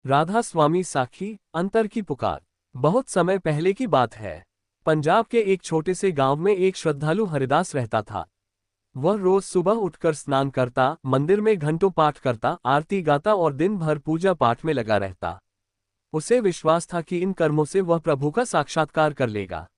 राधा स्वामी साखी, अंतर की पुकार। बहुत समय पहले की बात है। पंजाब के एक छोटे से गांव में एक श्रद्धालु हरिदास रहता था। वह रोज सुबह उठकर स्नान करता, मंदिर में घंटों पाठ करता, आरती गाता और दिन भर पूजा पाठ में लगा रहता। उसे विश्वास था कि इन कर्मों से वह प्रभु का साक्षात्कार कर लेगा।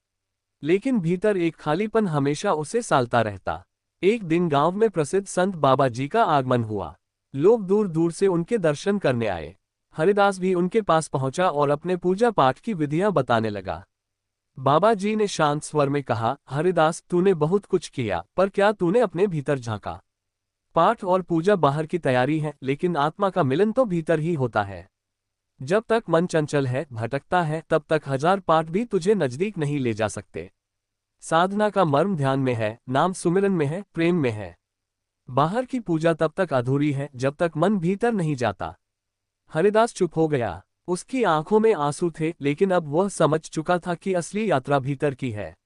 लेकिन भीतर एक खालीपन हमेशा उसे सालता रहता। एक दिन गांव में प्रसिद्ध संत बाबा जी का आगमन हुआ। लोग दूर दूर से उनके दर्शन करने आए। हरिदास भी उनके पास पहुंचा और अपने पूजा पाठ की विधियां बताने लगा। बाबा जी ने शांत स्वर में कहा, हरिदास, तूने बहुत कुछ किया, पर क्या तूने अपने भीतर झांका? पाठ और पूजा बाहर की तैयारी है, लेकिन आत्मा का मिलन तो भीतर ही होता है। जब तक मन चंचल है, भटकता है, तब तक हजार पाठ भी तुझे नजदीक नहीं ले जा सकते। साधना का मर्म ध्यान में है, नाम सुमिरन में है, प्रेम में है। बाहर की पूजा तब तक अधूरी है जब तक मन भीतर नहीं जाता। हरिदास चुप हो गया। उसकी आंखों में आंसू थे, लेकिन अब वह समझ चुका था कि असली यात्रा भीतर की है।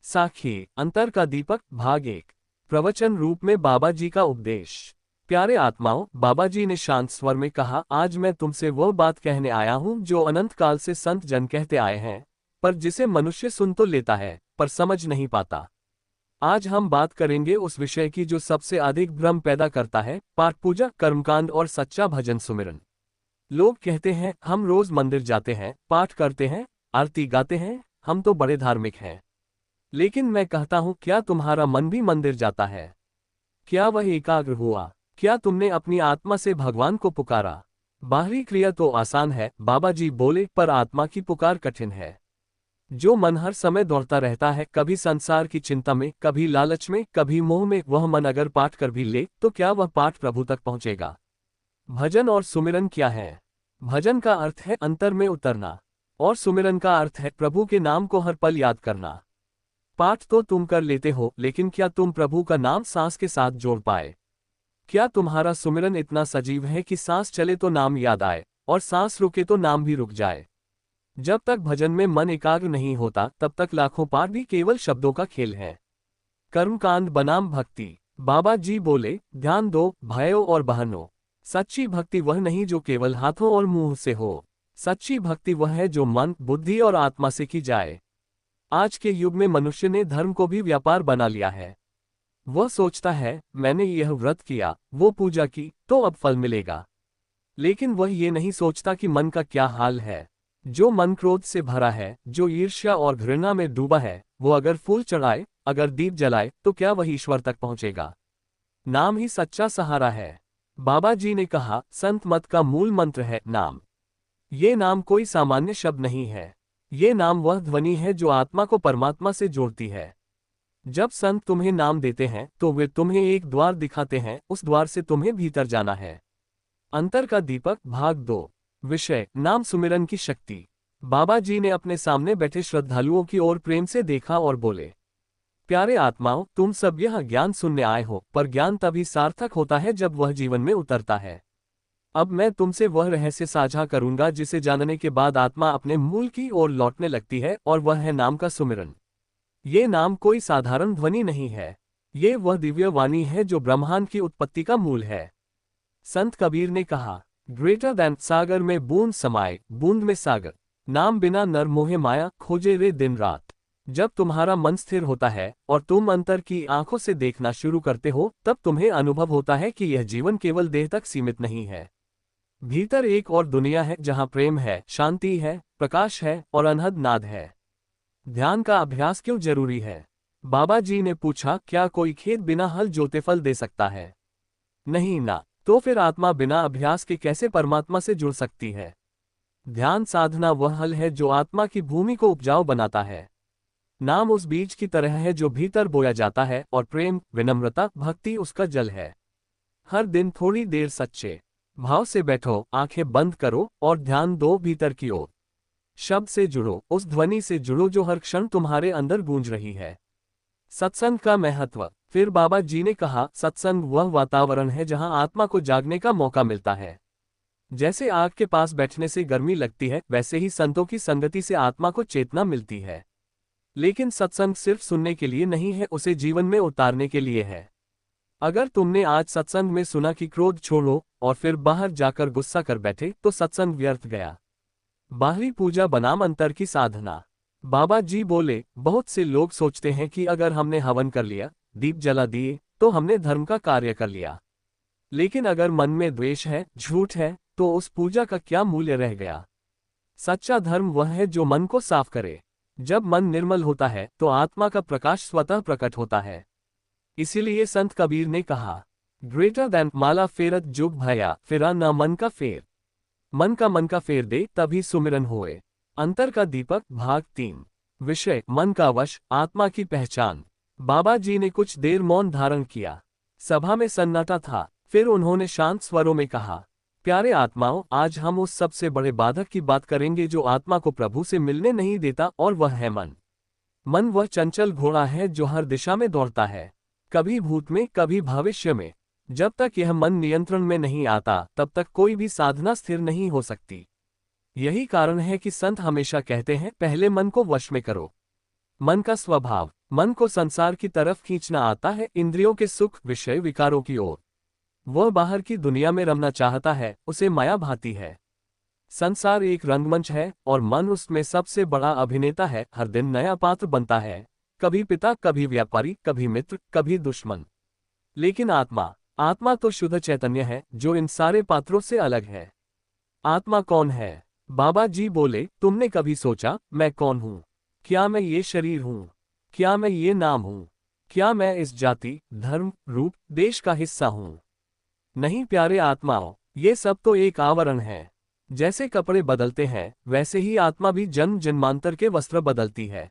साखी, अंतर का दीपक, भाग 1। प्रवचन रूप में बाबा जी का उपदेश। प्यारे आत्माओं, बाबा जी ने शांत स्वर में कहा, आज मैं तुमसे वह बात कहने आया हूं जो अनंत काल से संत जन कहते आए हैं, पर जिसे मनुष्य सुन तो लेता है, पर समझ नहीं पाता। आज हम बात करेंगे उस विषय की जो सबसे अधिक भ्रम पैदा करता है, पाठ पूजा, कर्मकांड और सच्चा भजन सुमिरन। लोग कहते हैं, हम रोज मंदिर जाते हैं, पाठ करते हैं, आरती गाते हैं, हम तो बड़े धार्मिक हैं। लेकिन मैं कहता हूं, क्या तुम्हारा मन भी मंदिर जाता है? क्या वह एकाग्र हुआ? क्या तुमने अपनी आत्मा से भगवान को पुकारा? बाहरी क्रिया तो आसान है, बाबा जी बोले, पर आत्मा की पुकार कठिन है। जो मन हर समय दौड़ता रहता है, कभी संसार की चिंता में, कभी लालच में, कभी मोह में, वह मन अगर पाठ कर भी ले तो क्या वह पाठ प्रभु तक पहुंचेगा? भजन और सुमिरन क्या है? भजन का अर्थ है अंतर में उतरना, और सुमिरन का अर्थ है प्रभु के नाम को हर पल याद करना। पाठ तो तुम कर लेते हो, लेकिन क्या तुम प्रभु का नाम सांस के साथ जोड़ पाए? क्या तुम्हारा सुमिरन इतना सजीव है कि सांस चले तो नाम याद आए, और सांस रुके तो नाम भी रुक जाए? जब तक भजन में मन एकाग्र नहीं होता, तब तक लाखों पाठ भी केवल शब्दों का खेल है। कर्मकांड बनाम भक्ति। बाबा जी बोले, ध्यान दो भाइयों और बहनों, सच्ची भक्ति वह नहीं जो केवल हाथों और मुंह से हो। सच्ची भक्ति वह है जो मन, बुद्धि और आत्मा से की जाए। आज के युग में मनुष्य ने धर्म को भी व्यापार बना लिया है। वह सोचता है, मैंने यह व्रत किया, वो पूजा की, तो अब फल मिलेगा। लेकिन वह ये नहीं सोचता कि मन का क्या हाल है। जो मन क्रोध से भरा है, जो ईर्ष्या और घृणा में डूबा है, वो अगर फूल चढ़ाए, अगर दीप जलाए, तो क्या वह ईश्वर तक पहुंचेगा? नाम ही सच्चा सहारा है। बाबा जी ने कहा, संत मत का मूल मंत्र है नाम। ये नाम कोई सामान्य शब्द नहीं है। ये नाम वह ध्वनि है जो आत्मा को परमात्मा से जोड़ती है। जब संत तुम्हें नाम देते हैं तो वे तुम्हें एक द्वार दिखाते हैं, उस द्वार से तुम्हें भीतर जाना है। अंतर का दीपक, भाग 2। विषय, नाम सुमिरन की शक्ति। बाबा जी ने अपने सामने बैठे श्रद्धालुओं की ओर प्रेम से देखा और बोले, प्यारे आत्माओं, तुम सब यह ज्ञान सुनने आए हो, पर ज्ञान तभी सार्थक होता है जब वह जीवन में उतरता है। अब मैं तुमसे वह रहस्य साझा करूंगा जिसे जानने के बाद आत्मा अपने मूल की ओर लौटने लगती है, और वह है नाम का सुमिरन। ये नाम कोई साधारण ध्वनि नहीं है। ये वह दिव्य वाणी है जो ब्रह्मांड की उत्पत्ति का मूल है। संत कबीर ने कहा, ग्रेटर दैन सागर में बूंद समाए, बूंद में सागर। नाम बिना नर मोहे माया, खोजे रे दिन रात। जब तुम्हारा मन स्थिर होता है और तुम अंतर की आंखों से देखना शुरू करते हो, तब तुम्हें अनुभव होता है कि यह जीवन केवल देह तक सीमित नहीं है। भीतर एक और दुनिया है जहां प्रेम है, शांति है, प्रकाश है और अनहद नाद है। ध्यान का अभ्यास क्यों जरूरी है? बाबा जी ने पूछा, क्या कोई खेत बिना हल जोते फल दे सकता है? नहीं ना। तो फिर आत्मा बिना अभ्यास के कैसे परमात्मा से जुड़ सकती है? ध्यान साधना वह हल है जो आत्मा की भूमि को उपजाऊ बनाता है। नाम उस बीज की तरह है जो भीतर बोया जाता है, और प्रेम, विनम्रता, भक्ति उसका जल है। हर दिन थोड़ी देर सच्चे भाव से बैठो, आंखें बंद करो और ध्यान दो भीतर की ओर। शब्द से जुड़ो, उस ध्वनि से जुड़ो जो हर क्षण तुम्हारे अंदर गूंज रही है। सत्संग का महत्व। फिर बाबा जी ने कहा, सत्संग वह वातावरण है जहां आत्मा को जागने का मौका मिलता है। जैसे आग के पास बैठने से गर्मी लगती है, वैसे ही संतों की संगति से आत्मा को चेतना मिलती है। लेकिन सत्संग सिर्फ सुनने के लिए नहीं है, उसे जीवन में उतारने के लिए है। अगर तुमने आज सत्संग में सुना कि क्रोध छोड़ो और फिर बाहर जाकर गुस्सा कर बैठे तो सत्संग व्यर्थ गया। बाहरी पूजा बनाम अंतर की साधना। बाबा जी बोले, बहुत से लोग सोचते हैं कि अगर हमने हवन कर लिया, दीप जला दिए, तो हमने धर्म का कार्य कर लिया। लेकिन अगर मन में द्वेष है, झूठ है, तो उस पूजा का क्या मूल्य रह गया। सच्चा धर्म वह है जो मन को साफ करे। जब मन निर्मल होता है तो आत्मा का प्रकाश स्वतः प्रकट होता है। इसीलिए संत कबीर ने कहा, ग्रेटर देन माला फेरत जुग भया फिरा न मन का फेर। मन का फेर दे तभी सुमिरन होए। अंतर का दीपक भाग 3। विषय मन का वश, आत्मा की पहचान। बाबा जी ने कुछ देर मौन धारण किया। सभा में सन्नाटा था। फिर उन्होंने शांत स्वरों में कहा, प्यारे आत्माओं, आज हम उस सबसे बड़े बाधक की बात करेंगे जो आत्मा को प्रभु से मिलने नहीं देता, और वह है मन। मन वह चंचल घोड़ा है जो हर दिशा में दौड़ता है, कभी भूत में कभी भविष्य में। जब तक यह मन नियंत्रण में नहीं आता तब तक कोई भी साधना स्थिर नहीं हो सकती। यही कारण है कि संत हमेशा कहते हैं, पहले मन को वश में करो। मन का स्वभाव, मन को संसार की तरफ खींचना आता है, इंद्रियों के सुख, विषय, विकारों की ओर। वह बाहर की दुनिया में रमना चाहता है, उसे माया भाती है। संसार एक रंगमंच है और मन उसमें सबसे बड़ा अभिनेता है। हर दिन नया पात्र बनता है, कभी पिता, कभी व्यापारी, कभी मित्र, कभी दुश्मन। लेकिन आत्मा तो शुद्ध चैतन्य है जो इन सारे पात्रों से अलग है। आत्मा कौन है? बाबा जी बोले, तुमने कभी सोचा मैं कौन हूं? क्या मैं ये शरीर हूं? क्या मैं ये नाम हूं? क्या मैं इस जाति, धर्म, रूप, देश का हिस्सा हूं? नहीं प्यारे आत्माओं, ये सब तो एक आवरण है। जैसे कपड़े बदलते हैं वैसे ही आत्मा भी जन्म जन्मांतर के वस्त्र बदलती है।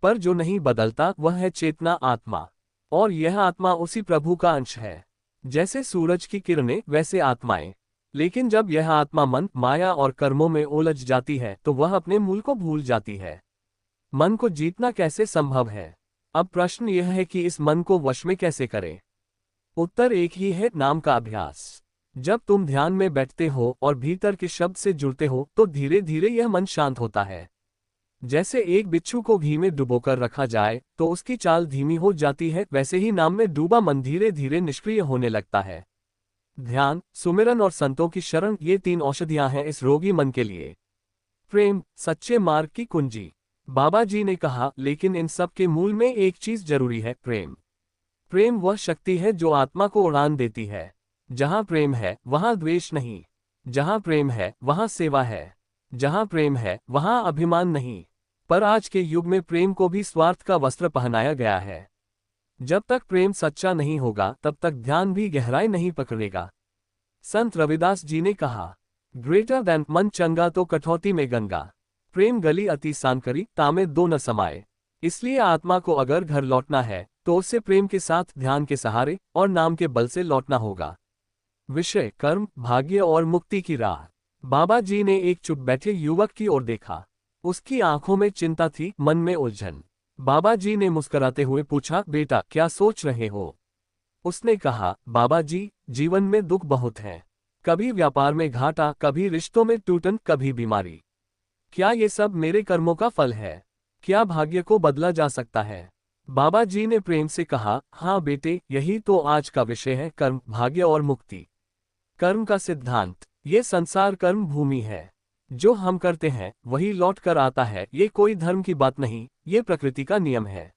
पर जो नहीं बदलता वह है चेतना आत्मा, और यह आत्मा उसी प्रभु का अंश है। जैसे सूरज की किरणें वैसे आत्माएं। लेकिन जब यह आत्मा मन, माया और कर्मों में उलझ जाती है तो वह अपने मूल को भूल जाती है। मन को जीतना कैसे संभव है? अब प्रश्न यह है कि इस मन को वश में कैसे करें। उत्तर एक ही है, नाम का अभ्यास। जब तुम ध्यान में बैठते हो और भीतर के शब्द से जुड़ते हो तो धीरे धीरे यह मन शांत होता है। जैसे एक बिच्छू को घी में डुबोकर रखा जाए तो उसकी चाल धीमी हो जाती है, वैसे ही नाम में डूबा मन धीरे धीरे निष्क्रिय होने लगता है। ध्यान, सुमिरन और संतों की शरण, ये 3 औषधियां हैं इस रोगी मन के लिए। प्रेम, सच्चे मार्ग की कुंजी। बाबा जी ने कहा, लेकिन इन सब के मूल में एक चीज जरूरी है, प्रेम। प्रेम वह शक्ति है जो आत्मा को उड़ान देती है। जहां प्रेम है वहां द्वेष नहीं। जहां प्रेम है वहां सेवा है। जहां प्रेम है वहां अभिमान नहीं। पर आज के युग में प्रेम को भी स्वार्थ का वस्त्र पहनाया गया है। जब तक प्रेम सच्चा नहीं होगा तब तक ध्यान भी गहराई नहीं पकड़ेगा। संत रविदास जी ने कहा, ग्रेटर देन मन चंगा तो कठौती में गंगा। प्रेम गली अति सान करी, तामे दो न समाये। इसलिए आत्मा को अगर घर लौटना है तो उससे प्रेम के साथ ध्यान के सहारे और नाम के बल से लौटना होगा। विषय, कर्म, भाग्य और मुक्ति की राह। बाबा जी ने एक चुप बैठे युवक की ओर देखा। उसकी आंखों में चिंता थी, मन में उलझन। बाबा जी ने मुस्कुराते हुए पूछा, बेटा क्या सोच रहे हो? उसने कहा, बाबा जी, जीवन में दुख बहुत हैं। कभी व्यापार में घाटा, कभी रिश्तों में टूटन, कभी बीमारी। क्या ये सब मेरे कर्मों का फल है? क्या भाग्य को बदला जा सकता है? बाबा जी ने प्रेम से कहा, हाँ बेटे, यही तो आज का विषय है, कर्म, भाग्य और मुक्ति। कर्म का सिद्धांत, ये संसार कर्म भूमि है। जो हम करते हैं वही लौट कर आता है। ये कोई धर्म की बात नहीं, ये प्रकृति का नियम है।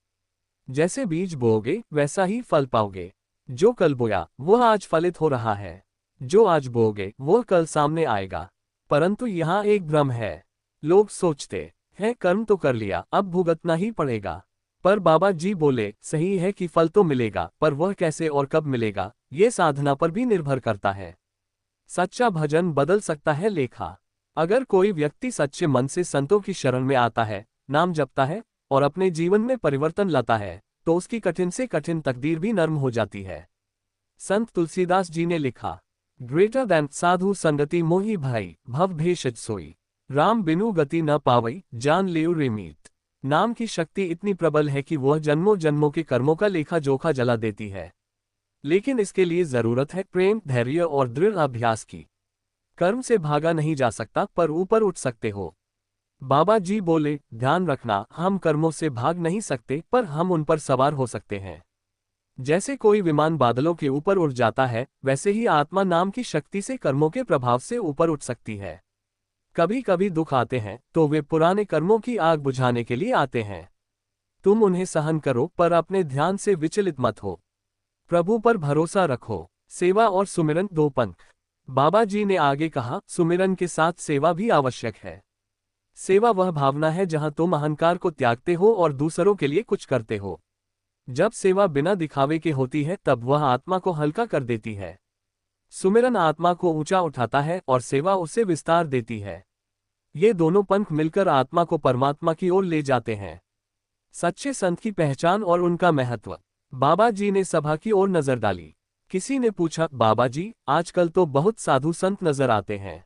जैसे बीज बोओगे वैसा ही फल पाओगे। जो कल बोया वह आज फलित हो रहा है। जो आज बोओगे वह कल सामने आएगा। परंतु यहाँ एक भ्रम है। लोग सोचते हैं कर्म तो कर लिया, अब भुगतना ही पड़ेगा। पर बाबा जी बोले, सही है कि फल तो मिलेगा, पर वह कैसे और कब मिलेगा ये साधना पर भी निर्भर करता है। सच्चा भजन बदल सकता है लेखा। अगर कोई व्यक्ति सच्चे मन से संतों की शरण में आता है, नाम जपता है और अपने जीवन में परिवर्तन लाता है तो उसकी कठिन से कठिन तकदीर भी नर्म हो जाती है। संत तुलसीदास जी ने लिखा, ग्रेटर देन साधु संगति मोहि भाई, भव भेषज सोई। राम बिनु गति न पावई, जान लेउ रे मीत। नाम की शक्ति इतनी प्रबल है कि वह जन्मों जन्मों के कर्मों का लेखा जोखा जला देती है। लेकिन इसके लिए जरूरत है प्रेम, धैर्य और दृढ़ अभ्यास की। कर्म से भागा नहीं जा सकता, पर ऊपर उठ सकते हो। बाबा जी बोले, ध्यान रखना, हम कर्मों से भाग नहीं सकते, पर हम उन पर सवार हो सकते हैं। जैसे कोई विमान बादलों के ऊपर उड़ जाता है, वैसे ही आत्मा नाम की शक्ति से कर्मों के प्रभाव से ऊपर उठ सकती है। कभी कभी दुख आते हैं तो वे पुराने कर्मों की आग बुझाने के लिए आते हैं। तुम उन्हें सहन करो, पर अपने ध्यान से विचलित मत हो। प्रभु पर भरोसा रखो। सेवा और सुमिरन दो पंथ। बाबा जी ने आगे कहा, सुमिरन के साथ सेवा भी आवश्यक है। सेवा वह भावना है जहां तुम अहंकार को त्यागते हो और दूसरों के लिए कुछ करते हो। जब सेवा बिना दिखावे के होती है तब वह आत्मा को हल्का कर देती है। सुमिरन आत्मा को ऊंचा उठाता है और सेवा उसे विस्तार देती है। ये दोनों पंथ मिलकर आत्मा को परमात्मा की ओर ले जाते हैं। सच्चे संत की पहचान और उनका महत्व। बाबा जी ने सभा की ओर नजर डाली। किसी ने पूछा, बाबा जी, आजकल तो बहुत साधु संत नजर आते हैं।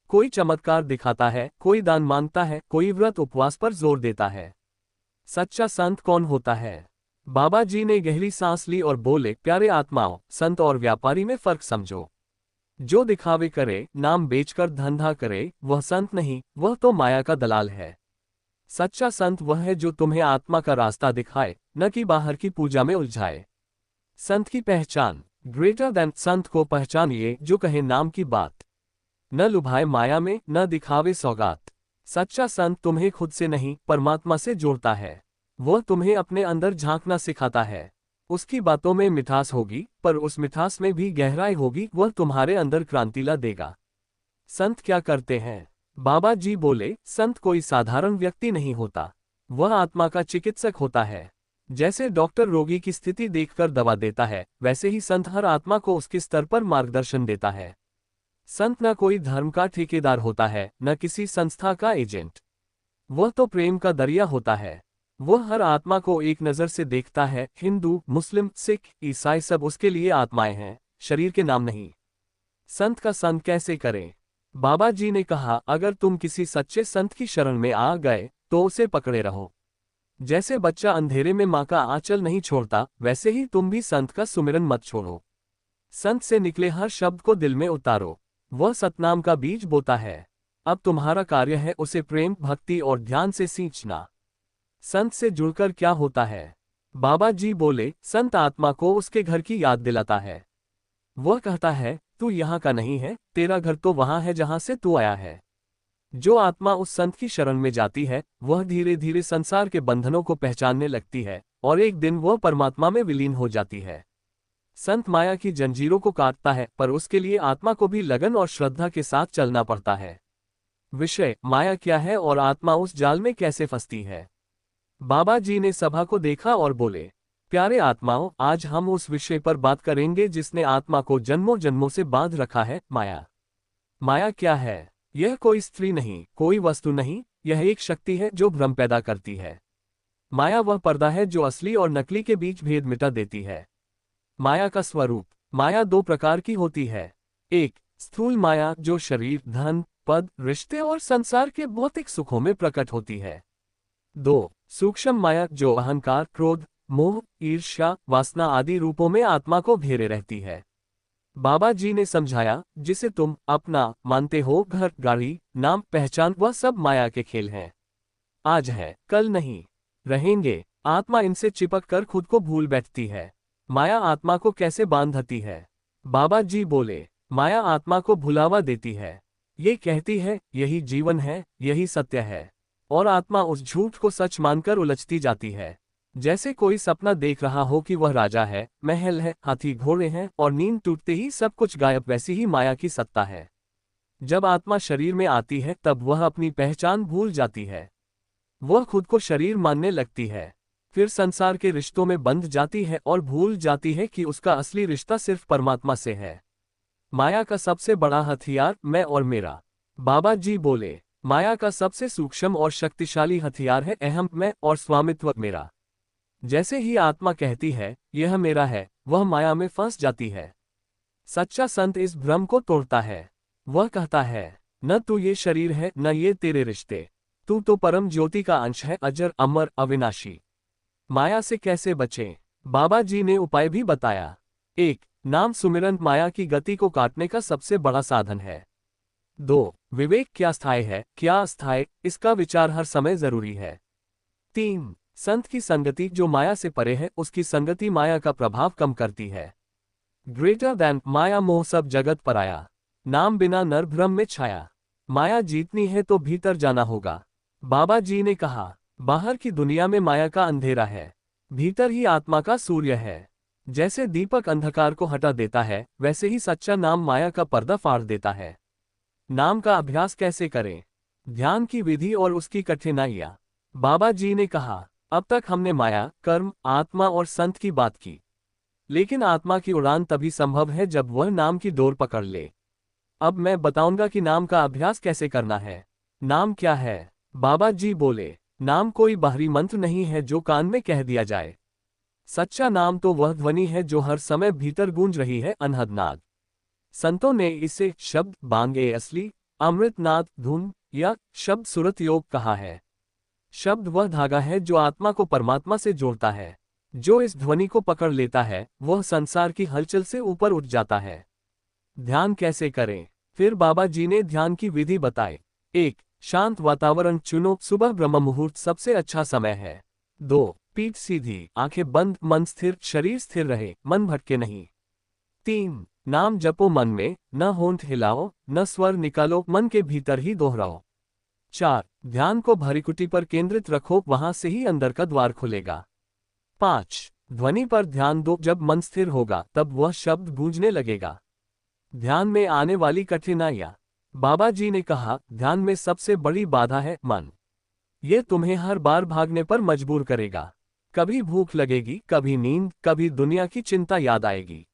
कोई चमत्कार दिखाता है, कोई दान मांगता है, कोई व्रत उपवास पर जोर देता है। सच्चा संत कौन होता है? बाबा जी ने गहरी सांस ली और बोले, प्यारे आत्माओं, संत और व्यापारी में फर्क समझो। जो दिखावे करे, नाम बेचकर धंधा करे, वह संत नहीं, वह तो माया का दलाल है। सच्चा संत वह है जो तुम्हें आत्मा का रास्ता दिखाए, न कि बाहर की पूजा में उलझाए। संत की पहचान। ग्रेटर देन संत को पहचानिए जो कहे नाम की बात, न लुभाए माया में, न दिखावे सौगात। सच्चा संत तुम्हें खुद से नहीं, परमात्मा से जोड़ता है। वह तुम्हें अपने अंदर झांकना सिखाता है। उसकी बातों में मिठास होगी, पर उस मिठास में भी गहराई होगी। वह तुम्हारे अंदर क्रांति ला देगा। संत क्या करते हैं? बाबा जी बोले, संत कोई साधारण व्यक्ति नहीं होता, वह आत्मा का चिकित्सक होता है। जैसे डॉक्टर रोगी की स्थिति देखकर दवा देता है, वैसे ही संत हर आत्मा को उसके स्तर पर मार्गदर्शन देता है। संत न कोई धर्म का ठेकेदार होता है, न किसी संस्था का एजेंट। वह तो प्रेम का दरिया होता है। वह हर आत्मा को एक नज़र से देखता है। हिंदू, मुस्लिम, सिख, ईसाई सब उसके लिए आत्माएं हैं, शरीर के नाम नहीं। संत का संग कैसे करें? बाबा जी ने कहा, अगर तुम किसी सच्चे संत की शरण में आ गए तो उसे पकड़े रहो। जैसे बच्चा अंधेरे में माँ का आंचल नहीं छोड़ता, वैसे ही तुम भी संत का सुमिरन मत छोड़ो। संत से निकले हर शब्द को दिल में उतारो। वह सतनाम का बीज बोता है। अब तुम्हारा कार्य है उसे प्रेम, भक्ति और ध्यान से सींचना। संत से जुड़कर क्या होता है? बाबा जी बोले, संत आत्मा को उसके घर की याद दिलाता है। वह कहता है, तू यहाँ का नहीं है, तेरा घर तो वहाँ है जहाँ से तू आया है। जो आत्मा उस संत की शरण में जाती है, वह धीरे धीरे संसार के बंधनों को पहचानने लगती है और एक दिन वह परमात्मा में विलीन हो जाती है। संत माया की जंजीरों को काटता है, पर उसके लिए आत्मा को भी लगन और श्रद्धा के साथ चलना पड़ता है। विषय, माया क्या है और आत्मा उस जाल में कैसे फंसती है? बाबा जी ने सभा को देखा और बोले, प्यारे आत्माओं, आज हम उस विषय पर बात करेंगे जिसने आत्मा को जन्मों जन्मों से बांध रखा है, माया। माया क्या है? यह कोई स्त्री नहीं, कोई वस्तु नहीं, यह एक शक्ति है जो भ्रम पैदा करती है। माया वह पर्दा है जो असली और नकली के बीच भेद मिटा देती है। माया का स्वरूप। माया दो प्रकार की होती है। एक, स्थूल माया जो शरीर, धन, पद, रिश्ते और संसार के भौतिक सुखों में प्रकट होती है। दो, सूक्ष्म माया जो अहंकार, क्रोध, मोह, ईर्ष्या, वासना आदि रूपों में आत्मा को घेरे रहती है। बाबा जी ने समझाया, जिसे तुम अपना मानते हो, घर, गाड़ी, नाम, पहचान, वह सब माया के खेल हैं। आज है, कल नहीं रहेंगे। आत्मा इनसे चिपक कर खुद को भूल बैठती है। माया आत्मा को कैसे बांधती है? बाबा जी बोले, माया आत्मा को भुलावा देती है। ये कहती है, यही जीवन है, यही सत्य है, और आत्मा उस झूठ को सच मानकर उलझती जाती है। जैसे कोई सपना देख रहा हो कि वह राजा है, महल है, हाथी घोड़े हैं, और नींद टूटते ही सब कुछ गायब, वैसी ही माया की सत्ता है। जब आत्मा शरीर में आती है तब वह अपनी पहचान भूल जाती है। वह खुद को शरीर मानने लगती है। फिर संसार के रिश्तों में बंध जाती है और भूल जाती है कि उसका असली रिश्ता सिर्फ परमात्मा से है। माया का सबसे बड़ा हथियार मैं और मेरा। बाबा जी बोले, माया का सबसे सूक्ष्म और शक्तिशाली हथियार है अहम, मैं और स्वामित्व मेरा। जैसे ही आत्मा कहती है, यह मेरा है, वह माया में फंस जाती है। सच्चा संत इस भ्रम को तोड़ता है। वह कहता है, न तू ये शरीर है, न ये तेरे रिश्ते, तू तो परम ज्योति का अंश है, अजर, अमर, अविनाशी। माया से कैसे बचें? बाबा जी ने उपाय भी बताया। 1. नाम सुमिरन माया की गति को काटने का सबसे बड़ा साधन है। 2. विवेक क्या स्थायी है, क्या अस्थायी, इसका विचार हर समय जरूरी है। 3. संत की संगति जो माया से परे है, उसकी संगति माया का प्रभाव कम करती है। ग्रेटर दैन माया मोह सब जगत पराया, नाम बिना नर भ्रम में छाया। माया जीतनी है तो भीतर जाना होगा। बाबा जी ने कहा, बाहर की दुनिया में माया का अंधेरा है, भीतर ही आत्मा का सूर्य है। जैसे दीपक अंधकार को हटा देता है, वैसे ही सच्चा नाम माया का पर्दा फाड़ देता है। नाम का अभ्यास कैसे करें? ध्यान की विधि और उसकी कठिनाइयां। बाबा जी ने कहा, अब तक हमने माया, कर्म, आत्मा और संत की बात की, लेकिन आत्मा की उड़ान तभी संभव है जब वह नाम की डोर पकड़ ले। अब मैं बताऊंगा कि नाम का अभ्यास कैसे करना है। नाम क्या है? बाबा जी बोले, नाम कोई बाहरी मंत्र नहीं है जो कान में कह दिया जाए। सच्चा नाम तो वह ध्वनि है जो हर समय भीतर गूंज रही है, अनहद नाद। संतों ने इसे शब्द बांगे असली, अमृतनाद, धुन या शब्द सुरत योग कहा है। शब्द वह धागा है जो आत्मा को परमात्मा से जोड़ता है। जो इस ध्वनि को पकड़ लेता है वह संसार की हलचल से ऊपर उठ जाता है। ध्यान कैसे करें? फिर बाबा जी ने ध्यान की विधि बताई। 1. शांत वातावरण चुनो, सुबह ब्रह्म मुहूर्त सबसे अच्छा समय है। 2. पीठ सीधी, आंखें बंद, मन स्थिर, शरीर स्थिर रहे, मन भटके नहीं। 3. नाम जपो मन में, न होंठ हिलाओ, न स्वर निकालो, मन के भीतर ही दोहराओ। 4. ध्यान को भरिकुटी पर केंद्रित रखो, वहां से ही अंदर का द्वार खुलेगा। 5. ध्वनि पर ध्यान दो, जब मन स्थिर होगा तब वह शब्द गूंजने लगेगा। ध्यान में आने वाली कठिनाइयां। बाबा जी ने कहा, ध्यान में सबसे बड़ी बाधा है मन। यह तुम्हें हर बार भागने पर मजबूर करेगा। कभी भूख लगेगी, कभी नींद, कभी दुनिया की चिंता याद आएगी।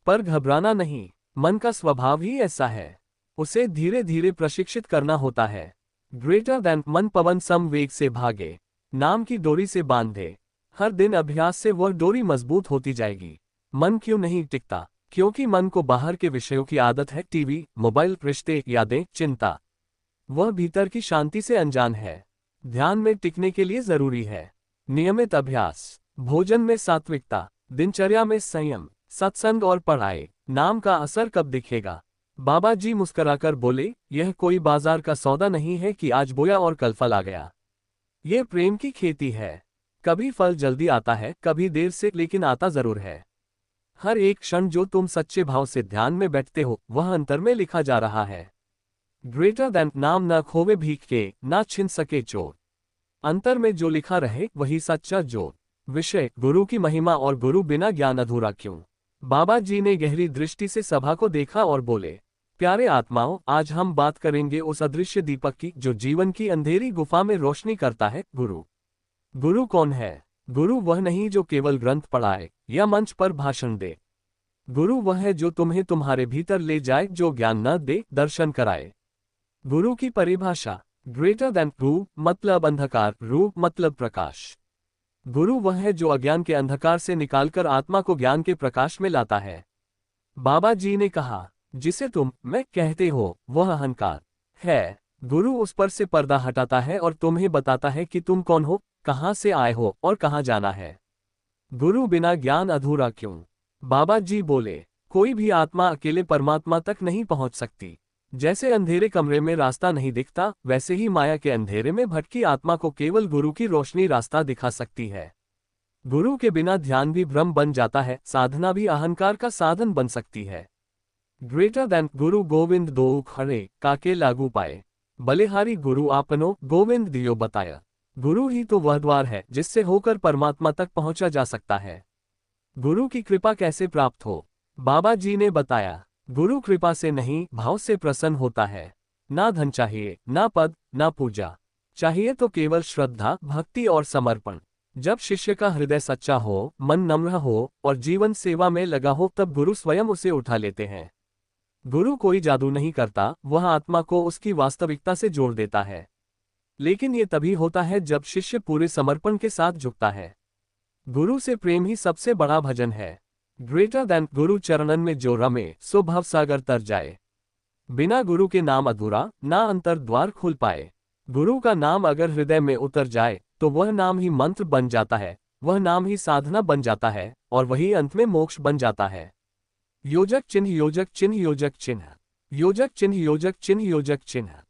पर घबराना नहीं, मन का स्वभाव ही ऐसा है। उसे धीरे धीरे प्रशिक्षित करना होता है। ग्रेटर दैन मन पवन सम वेग से भागे, नाम की डोरी से बांधे। हर दिन अभ्यास से वह डोरी मजबूत होती जाएगी। मन क्यों नहीं टिकता? क्योंकि मन को बाहर के विषयों की आदत है, टीवी, मोबाइल, रिश्ते, यादें, चिंता। वह भीतर की शांति से अनजान है। ध्यान में टिकने के लिए जरूरी है नियमित अभ्यास, भोजन में सात्विकता, दिनचर्या में संयम, सत्संग और पढ़ाई। नाम का असर कब दिखेगा? बाबा जी मुस्कुराकर बोले, यह कोई बाजार का सौदा नहीं है कि आज बोया और कल फल आ गया। यह प्रेम की खेती है। कभी फल जल्दी आता है, कभी देर से, लेकिन आता जरूर है। हर एक क्षण जो तुम सच्चे भाव से ध्यान में बैठते हो, वह अंतर में लिखा जा रहा है। ग्रेटर दैन नाम न खोवे भीख के, ना छिन सके चोर। अंतर में जो लिखा रहे वही सच्चा जोर। विषय, गुरु की महिमा और गुरु बिना ज्ञान अधूरा क्यों। बाबा जी ने गहरी दृष्टि से सभा को देखा और बोले, प्यारे आत्माओं, आज हम बात करेंगे उस अदृश्य दीपक की जो जीवन की अंधेरी गुफा में रोशनी करता है, गुरु। गुरु कौन है? गुरु वह नहीं जो केवल ग्रंथ पढ़ाए या मंच पर भाषण दे। गुरु वह है जो तुम्हें तुम्हारे भीतर ले जाए, जो ज्ञान न दे, दर्शन कराए। गुरु की परिभाषा। ग्रेटर दैन रूप मतलब अंधकार, रूप मतलब प्रकाश। गुरु वह है जो अज्ञान के अंधकार से निकालकर आत्मा को ज्ञान के प्रकाश में लाता है। बाबा जी ने कहा, जिसे तुम मैं कहते हो वह अहंकार है। गुरु उस पर से पर्दा हटाता है और तुम्हें बताता है कि तुम कौन हो, कहां से आए हो और कहां जाना है। गुरु बिना ज्ञान अधूरा क्यों? बाबा जी बोले, कोई भी आत्मा अकेले परमात्मा तक नहीं पहुंच सकती। जैसे अंधेरे कमरे में रास्ता नहीं दिखता, वैसे ही माया के अंधेरे में भटकी आत्मा को केवल गुरु की रोशनी रास्ता दिखा सकती है। गुरु के बिना ध्यान भी भ्रम बन जाता है, साधना भी अहंकार का साधन बन सकती है। ग्रेटर दैन गुरु गोविंद दो खड़े, काके लागू पाए। बलिहारी गुरु आपनो, गोविंद दियो बताया। गुरु ही तो वह द्वार है जिससे होकर परमात्मा तक पहुंचा जा सकता है। गुरु की कृपा कैसे प्राप्त हो? बाबा जी ने बताया, गुरु कृपा से नहीं, भाव से प्रसन्न होता है। ना धन चाहिए, ना पद, ना पूजा। चाहिए तो केवल श्रद्धा, भक्ति और समर्पण। जब शिष्य का हृदय सच्चा हो, मन नम्र हो और जीवन सेवा में लगा हो, तब गुरु स्वयं उसे उठा लेते हैं। गुरु कोई जादू नहीं करता, वह आत्मा को उसकी वास्तविकता से जोड़ देता है। लेकिन ये तभी होता है जब शिष्य पूरे समर्पण के साथ झुकता है। गुरु से प्रेम ही सबसे बड़ा भजन है। ग्रेटर दैन गुरु चरणन में जो रमे, सो भव सागर तर जाए। बिना गुरु के नाम अधूरा, ना अंतर द्वार खुल पाए। गुरु का नाम अगर हृदय में उतर जाए तो वह नाम ही मंत्र बन जाता है, वह नाम ही साधना बन जाता है और वही अंत में मोक्ष बन जाता है। योजक चिन्ह, योजक चिन्ह, योजक चिन्ह, योजक चिन्ह, योजक चिन्ह, योजक चिन्ह।